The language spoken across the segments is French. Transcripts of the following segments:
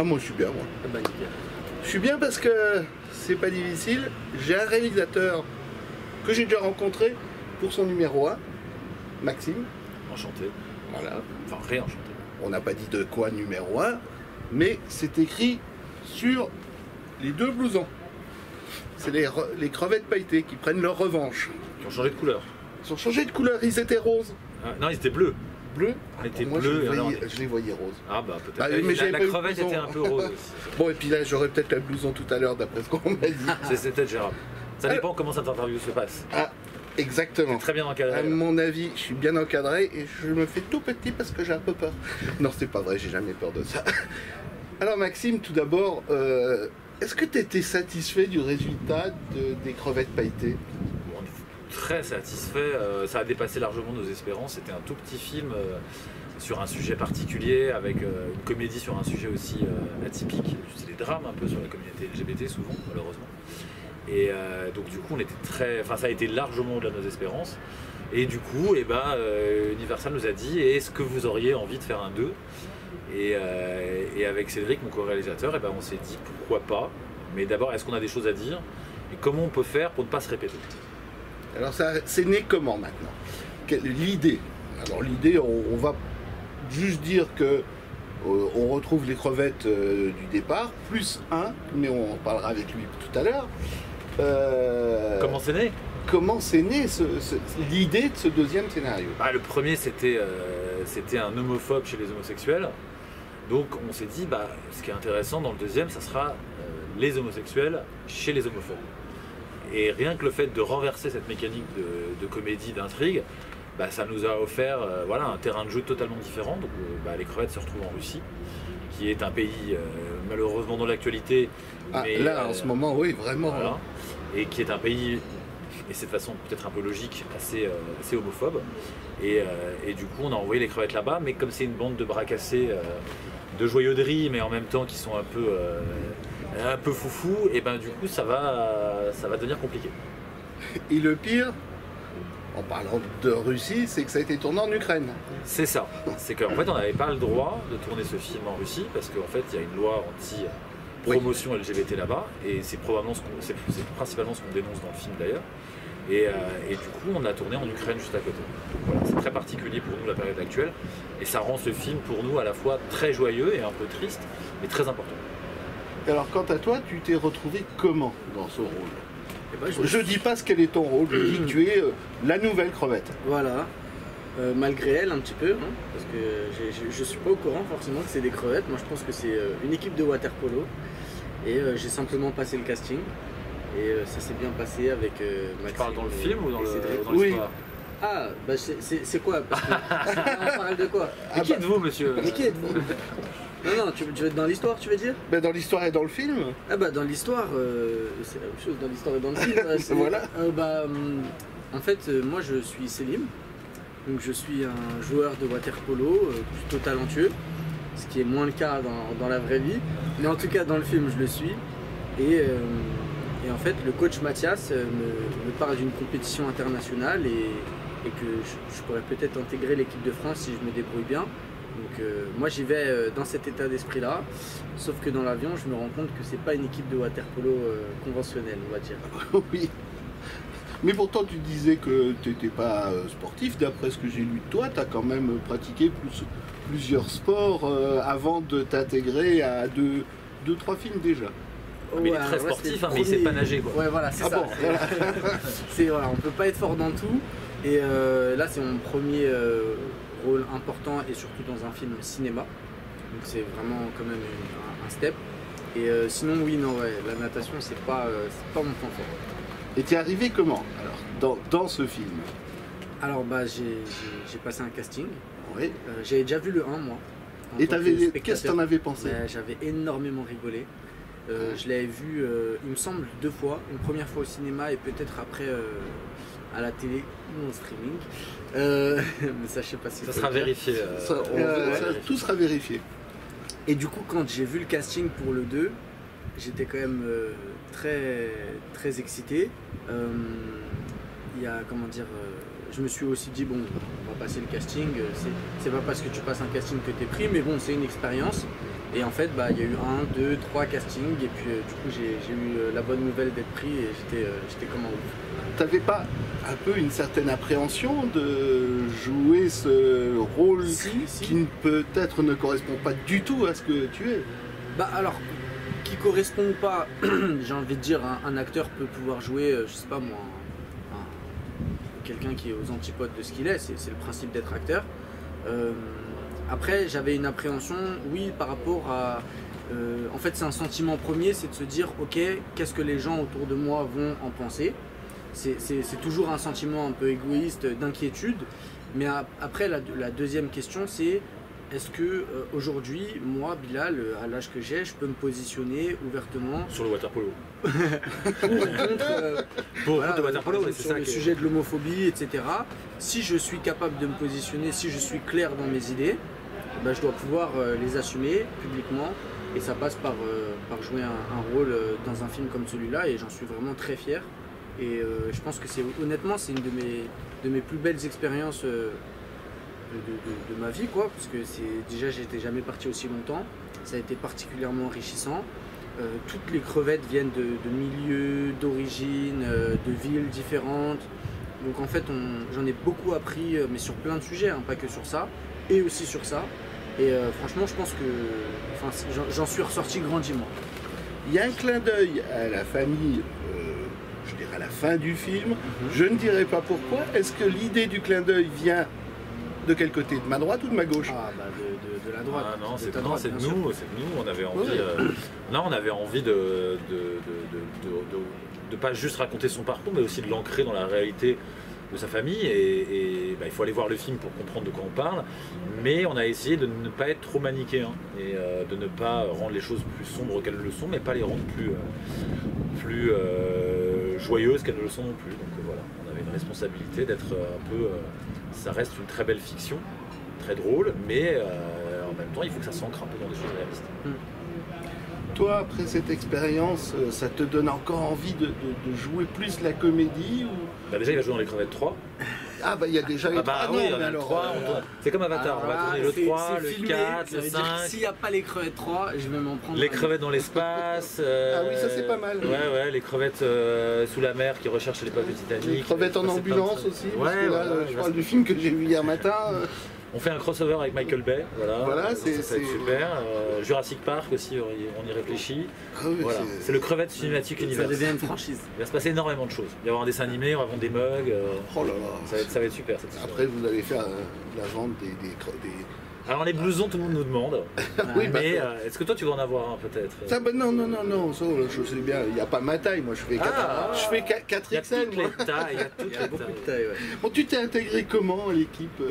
Ah, moi je suis bien, moi. Ah bah nickel. Je suis bien parce que c'est pas difficile. J'ai un réalisateur que j'ai déjà rencontré pour son numéro 1, Maxime. Enchanté. Voilà. Enfin, réenchanté. On n'a pas dit de quoi numéro 1, mais c'est écrit sur les 2 blousons. C'est les crevettes pailletées qui prennent leur revanche. Qui ont changé de couleur. Ils ont changé de couleur, ils étaient roses. Ah, non, ils étaient bleus. Bleu. On était Moi, bleus. je les voyais roses. Ah bah peut-être. Bah, mais j'avais la pas eu crevette le blouson. était un peu rose aussi. Bon, et puis là, j'aurais peut-être le blouson tout à l'heure, d'après ce qu'on m'a dit. C'est peut-être gérable. Ça dépend comment cette interview se passe. Ah, exactement. Très bien encadré. À mon avis, je suis bien encadré et je me fais tout petit parce que j'ai un peu peur. Non, c'est pas vrai, j'ai jamais peur de ça. Alors Maxime, tout d'abord, est-ce que tu étais satisfait du résultat des crevettes pailletées? On est très satisfait. Ça a dépassé largement nos espérances. C'était un tout petit film sur un sujet particulier, avec une comédie sur un sujet aussi atypique. C'est des drames un peu sur la communauté LGBT souvent, malheureusement. Et donc du coup, on était très, enfin, ça a été largement au-delà de nos espérances. Et du coup, Universal nous a dit, est-ce que vous auriez envie de faire un 2 ? Et avec Cédric, mon co-réalisateur, on s'est dit pourquoi pas. Mais d'abord, est-ce qu'on a des choses à dire ? Et comment on peut faire pour ne pas se répéter ? Alors c'est né comment maintenant? L'idée. Alors l'idée, on va juste dire que on retrouve les crevettes du départ, plus un, mais on en parlera avec lui tout à l'heure. Comment c'est né ? Comment c'est né l'idée de ce deuxième scénario? Le premier, c'était un homophobe chez les homosexuels. Donc on s'est dit, ce qui est intéressant dans le deuxième, ça sera les homosexuels chez les homophobes. Et rien que le fait de renverser cette mécanique de comédie, d'intrigue, ça nous a offert un terrain de jeu totalement différent. Donc les crevettes se retrouvent en Russie, qui est un pays malheureusement dans l'actualité. Là, en ce moment, oui, vraiment. Voilà, et qui est un pays, et c'est de façon peut-être un peu logique, assez homophobe. Et du coup, on a envoyé les crevettes là-bas, mais comme c'est une bande de bras cassés, de joyauderie, mais en même temps qui sont un peu foufou, et du coup, ça va devenir compliqué. Et le pire, en parlant de Russie, c'est que ça a été tourné en Ukraine. C'est ça. C'est qu'en fait, on n'avait pas le droit de tourner ce film en Russie parce qu'en fait, il y a une loi anti-promotion LGBT là-bas et c'est principalement ce qu'on dénonce dans le film d'ailleurs. Et du coup, on a tourné en Ukraine juste à côté. Donc voilà, c'est très particulier pour nous la période actuelle et ça rend ce film pour nous à la fois très joyeux et un peu triste, mais très important. Alors, quant à toi, tu t'es retrouvé comment dans ce rôle? Je dis pas ce quel est ton rôle, je dis que tu es la nouvelle crevette. Voilà, malgré elle un petit peu, hein, parce que je suis pas au courant forcément que c'est des crevettes. Moi je pense que c'est une équipe de water polo et j'ai simplement passé le casting et ça s'est bien passé avec Maxime. Tu parles dans le film ou dans l'histoire? Oui. Ah, c'est quoi? Parce que, on parle de quoi? Mais qui êtes-vous, monsieur? Mais qui êtes-vous? Non, tu veux être dans l'histoire, tu veux dire? Dans l'histoire et dans le film. Dans l'histoire, c'est la même chose dans l'histoire et dans le film. Voilà. En fait, moi je suis Selim, donc je suis un joueur de water polo plutôt talentueux, ce qui est moins le cas dans la vraie vie, mais en tout cas dans le film je le suis. Et en fait, le coach Mathias me parle d'une compétition internationale et que je pourrais peut-être intégrer l'équipe de France si je me débrouille bien. Donc moi j'y vais dans cet état d'esprit là, sauf que dans l'avion je me rends compte que c'est pas une équipe de water polo conventionnelle, on va dire. Oui. Mais pourtant tu disais que tu n'étais pas sportif, d'après ce que j'ai lu de toi, tu as quand même pratiqué plusieurs sports avant de t'intégrer à deux, trois films déjà. Mais il est très sportif, mais il sait pas nager quoi. Ouais voilà, c'est ça. Bon, voilà. On peut pas être fort dans tout. Et là c'est mon premier rôle important et surtout dans un film cinéma. Donc c'est vraiment quand même un step. Et sinon la natation c'est pas mon point fort. Et tu es arrivé comment alors dans ce film? Alors j'ai passé un casting. Oui. J'avais déjà vu le 1 moi. Et qu'est-ce que t'en avais pensé? J'avais énormément rigolé. Je l'avais vu, il me semble, 2 fois. Une première fois au cinéma et peut-être après à la télé ou en streaming. Mais ça, je sais pas si ça sera vérifié. Tout sera vérifié. Et du coup, quand j'ai vu le casting pour le 2, j'étais quand même très, très excité. Je me suis aussi dit, bon, on va passer le casting. C'est pas parce que tu passes un casting que t'es pris, mais bon, c'est une expérience. Et en fait, il y a eu 1, 2, 3 castings et puis du coup j'ai eu la bonne nouvelle d'être pris et j'étais comme un ouf. T'avais pas un peu une certaine appréhension de jouer ce rôle qui peut-être ne correspond pas du tout à ce que tu es? Alors, qui correspond ou pas, j'ai envie de dire, un acteur peut pouvoir jouer, je sais pas moi, quelqu'un qui est aux antipodes de ce qu'il est, c'est le principe d'être acteur. Après, j'avais une appréhension, oui, par rapport à... en fait, c'est un sentiment premier, c'est de se dire, ok, qu'est-ce que les gens autour de moi vont en penser? C'est toujours un sentiment un peu égoïste, d'inquiétude. Mais après, la deuxième question, c'est est-ce que aujourd'hui, moi, Bilal, à l'âge que j'ai, je peux me positionner ouvertement sur le water polo pour le waterpolo, sur le sujet de l'homophobie, etc. Si je suis capable de me positionner, si je suis clair dans mes idées, je dois pouvoir les assumer publiquement. Et ça passe par jouer un rôle dans un film comme celui-là, et j'en suis vraiment très fier. Et je pense que honnêtement, c'est une de mes plus belles expériences de ma vie, quoi, parce que déjà j'étais jamais parti aussi longtemps, ça a été particulièrement enrichissant. Toutes les crevettes viennent de milieux, d'origines, de villes différentes. Donc en fait, j'en ai beaucoup appris, mais sur plein de sujets, hein, pas que sur ça, et aussi sur ça. Et franchement, je pense que j'en suis ressorti grandi, moi. Il y a un clin d'œil à la famille, je dirais à la fin du film. Je ne dirais pas pourquoi. Est-ce que l'idée du clin d'œil vient de quel côté? De ma droite ou de ma gauche? De la droite. Ah non, c'est de droite, nous. On avait envie, on avait envie de pas juste raconter son parcours, mais aussi de l'ancrer dans la réalité de sa famille. Et il faut aller voir le film pour comprendre de quoi on parle. Mais on a essayé de ne pas être trop manichéen et de ne pas rendre les choses plus sombres qu'elles le sont, mais pas les rendre plus joyeuses qu'elles ne le sont non plus. Donc voilà, on avait une responsabilité d'être un peu... ça reste une très belle fiction, très drôle, mais en même temps, il faut que ça s'ancre un peu dans des choses réalistes. Toi, après cette expérience, ça te donne encore envie de jouer plus la comédie ou... Déjà, il va jouer dans Les Crevettes 3. Ah il y a déjà les 3. Oui, il y en a le 3. C'est comme Avatar, on va tourner le 3, le 4, le 5. S'il n'y a pas Les Crevettes 3, je vais m'en prendre. Les crevettes dans l'espace. Ah oui, ça c'est pas mal. Ouais, les crevettes sous la mer qui recherchent l'époque du Titanic. Les crevettes en ambulance aussi, parce que là, je parle du film que j'ai vu hier matin. On fait un crossover avec Michael Bay, voilà c'est super. Jurassic Park aussi, on y réfléchit. Ah oui, voilà. C'est le crevette cinématique univers. Ça devient une franchise. Il va se passer énormément de choses. Il va y avoir un dessin animé, on va vendre des mugs. Oh là là. Ça va être super. Après, vous allez faire la vente des... Alors les blousons, tout le monde nous demande. Oui, mais est-ce que toi tu vas en avoir un peut-être? Ça, non, ça, je sais bien, il n'y a pas ma taille, moi je fais 4 XL. Il y a toutes les tailles, il y a beaucoup de tailles. Ouais. Bon, tu t'es intégré comment à l'équipe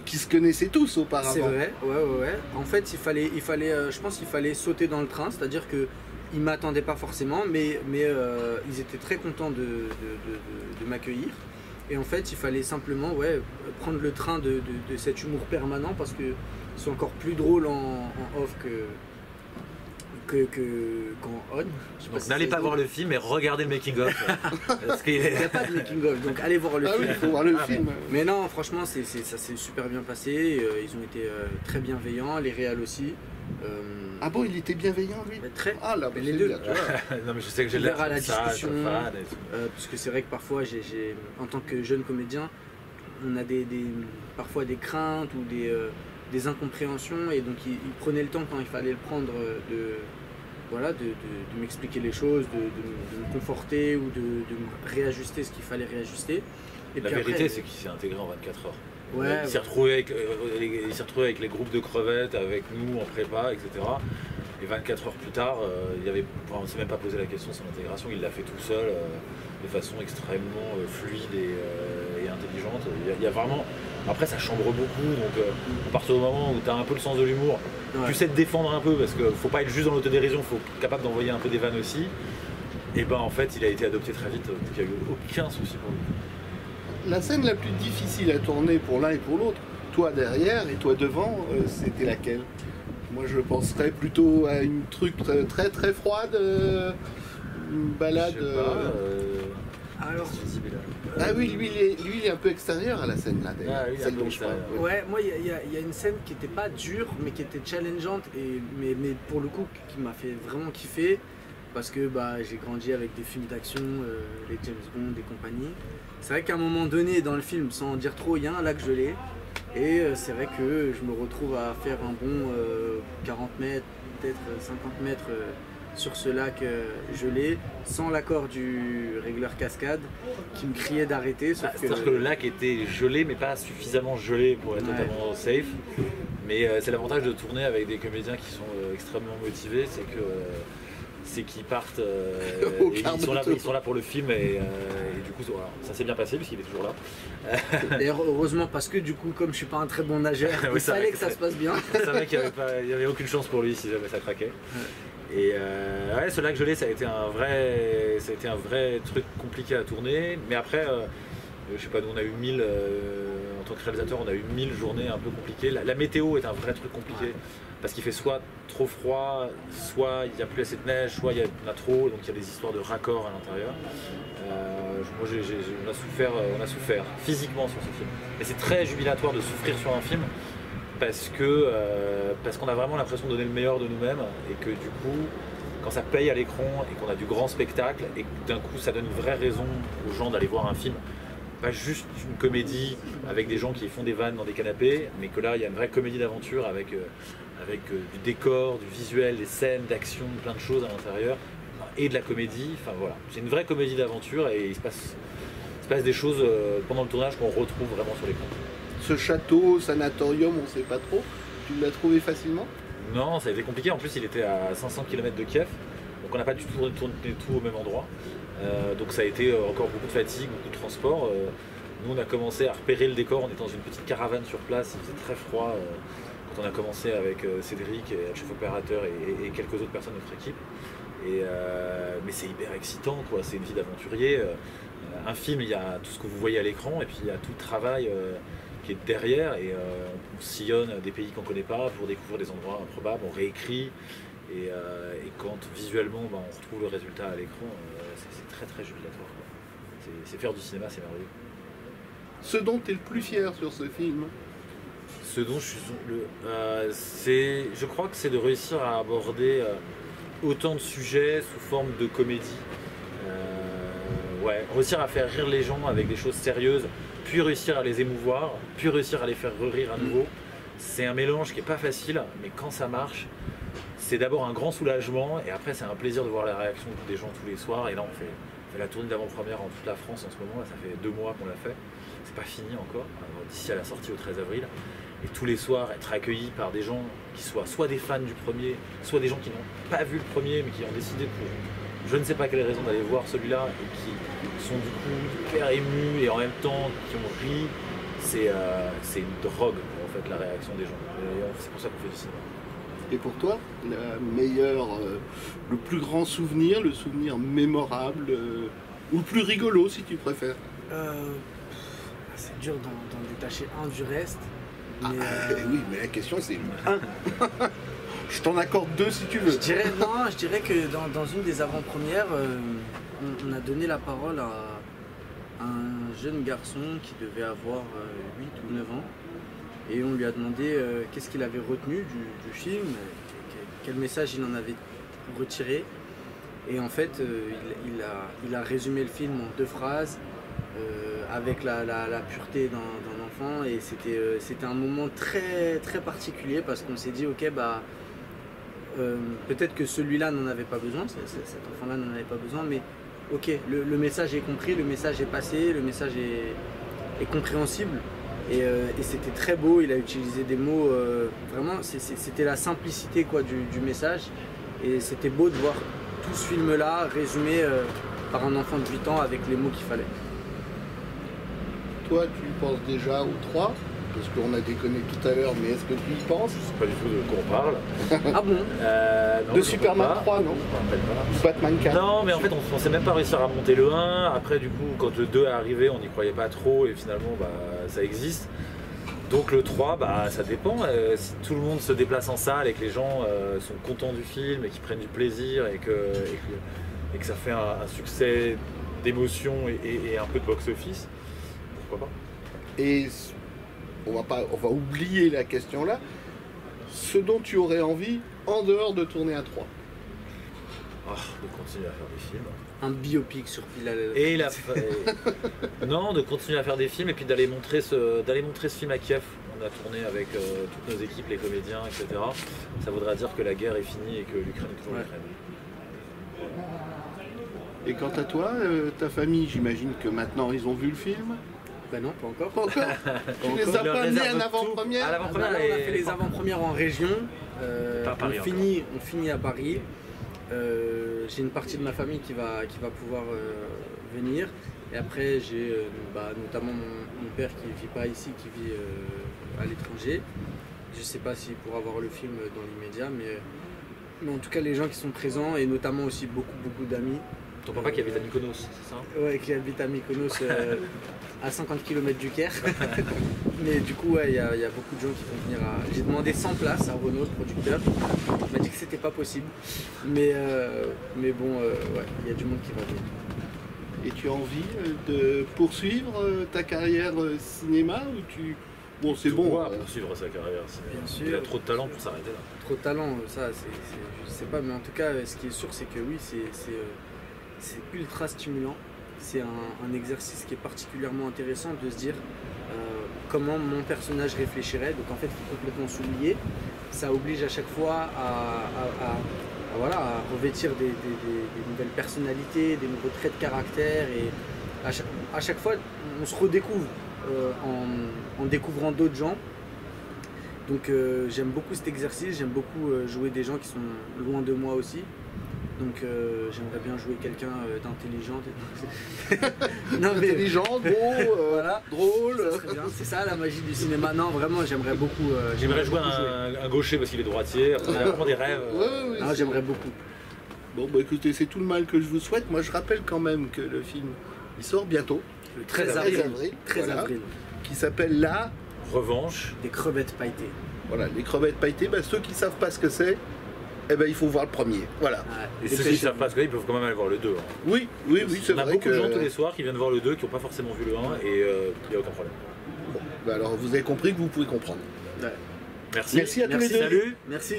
qui se connaissaient tous auparavant? C'est vrai, ouais. En fait, je pense qu'il fallait sauter dans le train, c'est-à-dire que ils m'attendaient pas forcément, mais ils étaient très contents de m'accueillir. Et en fait, il fallait simplement prendre le train de cet humour permanent parce que c'est encore plus drôle en off qu'en on. Donc n'allez pas voir le film, mais regardez le making-of. Il n'y a pas de making-of, donc allez voir le film. Oui, il faut voir le film. Mais non, franchement, ça s'est super bien passé. Ils ont été très bienveillants, les réals aussi. Ah bon, il était bienveillant lui? Très. Ah là, les deux. Bien, tu vois. Non mais je sais que j'ai l'air à la discussion. Fan parce que c'est vrai que parfois, en tant que jeune comédien, on a parfois des craintes ou des incompréhensions, et donc ils prenaient le temps quand il fallait le prendre de m'expliquer les choses, de me conforter ou de me réajuster ce qu'il fallait réajuster. Et la vérité, c'est qu'il s'est intégré en 24 heures. Ouais, il s'est retrouvé avec les groupes de crevettes, avec nous en prépa, etc. Et 24 heures plus tard, on ne s'est même pas posé la question de son intégration, il l'a fait tout seul, de façon extrêmement fluide et intelligente. Il y a vraiment... Après, ça chambre beaucoup, donc à partir du moment où tu as un peu le sens de l'humour, tu sais te défendre un peu, parce qu'il ne faut pas être juste dans l'autodérision, il faut être capable d'envoyer un peu des vannes aussi. Et en fait, il a été adopté très vite, donc il n'y a eu aucun souci pour lui. La scène la plus difficile à tourner pour l'un et pour l'autre, toi derrière et toi devant, c'était laquelle? Moi je penserais plutôt à une truc très très froide, une balade. Alors, Ah oui, lui il est un peu extérieur à la scène là d'ailleurs. Ah oui, Celle un peu dont je parle. extérieur. ouais, moi il y a une scène qui était pas dure, mais qui était challengeante, mais pour le coup qui m'a fait vraiment kiffer, parce que bah, j'ai grandi avec des films d'action, les James Bond et compagnie. C'est vrai qu'à un moment donné dans le film, sans en dire trop, il y a un lac gelé, et c'est vrai que je me retrouve à faire un bon 40 mètres, peut-être 50 mètres sur ce lac gelé, sans l'accord du régleur cascade qui me criait d'arrêter. C'est-à-dire que le lac était gelé, mais pas suffisamment gelé pour être totalement safe. Mais c'est l'avantage de tourner avec des comédiens qui sont extrêmement motivés, c'est qu'ils partent, et ils sont là pour le film, et du coup voilà, ça s'est bien passé puisqu'il est toujours là. D'ailleurs heureusement, parce que du coup comme je suis pas un très bon nageur, Oui, il c'est fallait vrai que ça se passe bien. C'est vrai qu'il n'y avait aucune chance pour lui si jamais ça craquait. Et ouais, ce lac gelé, ça a été un vrai truc compliqué à tourner. Mais après, je sais pas, nous on a eu 1000, en tant que réalisateur, on a eu 1000 journées un peu compliquées. La météo est un vrai truc compliqué. Parce qu'il fait soit trop froid, soit il n'y a plus assez de neige, soit il y en a trop, donc il y a des histoires de raccords à l'intérieur. Moi, on a souffert physiquement sur ce film. Et c'est très jubilatoire de souffrir sur un film, parce qu'on a vraiment l'impression de donner le meilleur de nous-mêmes, et que du coup, quand ça paye à l'écran et qu'on a du grand spectacle, et que d'un coup ça donne une vraie raison aux gens d'aller voir un film, pas juste une comédie avec des gens qui font des vannes dans des canapés, mais que là il y a une vraie comédie d'aventure avec du décor, du visuel, des scènes d'action, plein de choses à l'intérieur, et de la comédie. Enfin voilà, c'est une vraie comédie d'aventure, et il se passe des choses pendant le tournage qu'on retrouve vraiment sur l'écran. Ce château, sanatorium, on sait pas trop. Tu l'as trouvé facilement? Non, ça a été compliqué. En plus, il était à 500 km de Kiev, donc on n'a pas du tout tourné tout au même endroit. Donc ça a été encore beaucoup de fatigue, beaucoup de transport. Nous, on a commencé à repérer le décor. On était dans une petite caravane sur place. Il faisait très froid quand on a commencé avec Cédric, le chef opérateur, et quelques autres personnes de notre équipe. Mais c'est hyper excitant, quoi. C'est une vie d'aventurier. Un film, il y a tout ce que vous voyez à l'écran, et puis il y a tout le travail qui est derrière, et on sillonne des pays qu'on ne connaît pas pour découvrir des endroits improbables, on réécrit, et quand visuellement on retrouve le résultat à l'écran, c'est très très jubilatoire. C'est faire du cinéma, c'est merveilleux. Ce dont tu es le plus fier sur ce film? Ce dont je suis je crois que c'est de réussir à aborder autant de sujets sous forme de comédie. Réussir à faire rire les gens avec des choses sérieuses, puis réussir à les émouvoir, puis réussir à les faire rire à nouveau. C'est un mélange qui n'est pas facile, mais quand ça marche, c'est d'abord un grand soulagement, et après c'est un plaisir de voir la réaction des gens tous les soirs. Et là on fait la tournée d'avant-première en toute la France en ce moment, là, ça fait 2 mois qu'on l'a fait, c'est pas fini encore, d'ici à la sortie au 13 avril. Et tous les soirs être accueillis par des gens qui soient soit des fans du premier, soit des gens qui n'ont pas vu le premier mais qui ont décidé pour je ne sais pas quelle raison d'aller voir celui-là, et qui sont du coup hyper émus et en même temps qui ont ri, c'est une drogue en fait, la réaction des gens. Et c'est pour ça qu'on fait du cinéma. Et pour toi, le plus grand souvenir, le souvenir mémorable, ou le plus rigolo si tu préfères? C'est dur d'en détacher un du reste. Mais oui, mais la question c'est un. Je t'en accorde 2 si tu veux. Je dirais que dans une des avant-premières, on a donné la parole à un jeune garçon qui devait avoir 8 ou 9 ans. Et on lui a demandé qu'est-ce qu'il avait retenu du film, quel message il en avait retiré. Et en fait, il a résumé le film en 2 phrases, avec la pureté d'un enfant. Et c'était un moment très, très particulier, parce qu'on s'est dit, ok, peut-être que celui-là n'en avait pas besoin, cet enfant-là n'en avait pas besoin, mais ok, le message est compris, le message est passé, le message est compréhensible. Et c'était très beau, il a utilisé des mots, vraiment, c'était la simplicité quoi, du message. Et c'était beau de voir tout ce film-là résumé par un enfant de 8 ans avec les mots qu'il fallait. Toi, tu penses déjà au 3 ? Parce qu'on a déconné tout à l'heure, mais est-ce que tu y penses? Je sais pas du tout de quoi on parle. Ah bon? Non, de Superman 3, non? Batman 4. Non, mais en fait, on s'est même pas réussi à remonter le 1. Après, du coup, quand le 2 est arrivé, on n'y croyait pas trop, et finalement, ça existe. Donc le 3, ça dépend. Si tout le monde se déplace en salle et que les gens sont contents du film et qu'ils prennent du plaisir et que ça fait un succès d'émotion et un peu de box-office, pourquoi pas. Et on va oublier la question là. Ce dont tu aurais envie en dehors de tourner un 3. De continuer à faire des films. Un biopic sur Bilal. Et non, de continuer à faire des films et puis d'aller montrer ce film à Kiev. On a tourné avec toutes nos équipes, les comédiens, etc. Ça voudra dire que la guerre est finie et que l'Ukraine est toujours l'Ukraine. Et quant à toi, ta famille, j'imagine que maintenant ils ont vu le film. Ben non, pas encore. Pas encore. Tu les as pas amenés en avant-première? À l'avant-première, on a fait les avant-premières en région. Pas à Paris On finit à Paris. J'ai une partie de ma famille qui va pouvoir venir. Et après, j'ai notamment mon père qui ne vit pas ici, qui vit à l'étranger. Je ne sais pas s'il pourra voir le film dans l'immédiat, mais en tout cas, les gens qui sont présents, et notamment aussi beaucoup d'amis. Ton papa qui habite à Mykonos, c'est ça? Ouais, qui habite à Mykonos, à 50 km du Caire. Mais du coup, il y a beaucoup de gens qui vont venir. J'ai demandé 100 places à Renaud, le producteur. Il m'a dit que c'était pas possible. Mais bon, il y a du monde qui va venir. Et tu as envie de poursuivre ta carrière cinéma ou tu... Bon, c'est bon. Poursuivre sa carrière cinéma. Bien sûr. Il a trop de talent pour s'arrêter là. Trop de talent, ça, je sais pas. Mais en tout cas, ce qui est sûr, c'est que oui, c'est ultra stimulant. C'est un exercice qui est particulièrement intéressant de se dire comment mon personnage réfléchirait. Donc en fait, il faut complètement s'oublier. Ça oblige à chaque fois à revêtir des nouvelles personnalités, des nouveaux traits de caractère. Et à chaque fois, on se redécouvre en découvrant d'autres gens. Donc j'aime beaucoup cet exercice, j'aime beaucoup jouer des gens qui sont loin de moi aussi. Donc j'aimerais bien jouer quelqu'un d'intelligent. Intelligent, gros, voilà. drôle. Ça serait bien. C'est ça la magie du cinéma. Non, vraiment, j'aimerais beaucoup. J'aimerais jouer un gaucher parce qu'il est droitier. On a vraiment des rêves. Non, j'aimerais beaucoup. Bon, bah écoutez, c'est tout le mal que je vous souhaite. Moi, je rappelle quand même que le film, il sort bientôt. Le 13 avril. 13 voilà, avril. Qui s'appelle La Revanche des crevettes pailletées. Voilà, les crevettes pailletées, bah, ceux qui ne savent pas ce que c'est, eh ben, il faut voir le premier. Voilà. Et ceux qui ne savent pas ce que c'est, ils peuvent quand même aller voir le 2. Hein. Oui, c'est vrai. On a beaucoup de gens tous les soirs qui viennent voir le 2 qui n'ont pas forcément vu le 1 et il n'y a aucun problème. Bon, bah alors vous avez compris que vous pouvez comprendre. Ouais. Merci. Merci à tous les deux. Salut. Merci.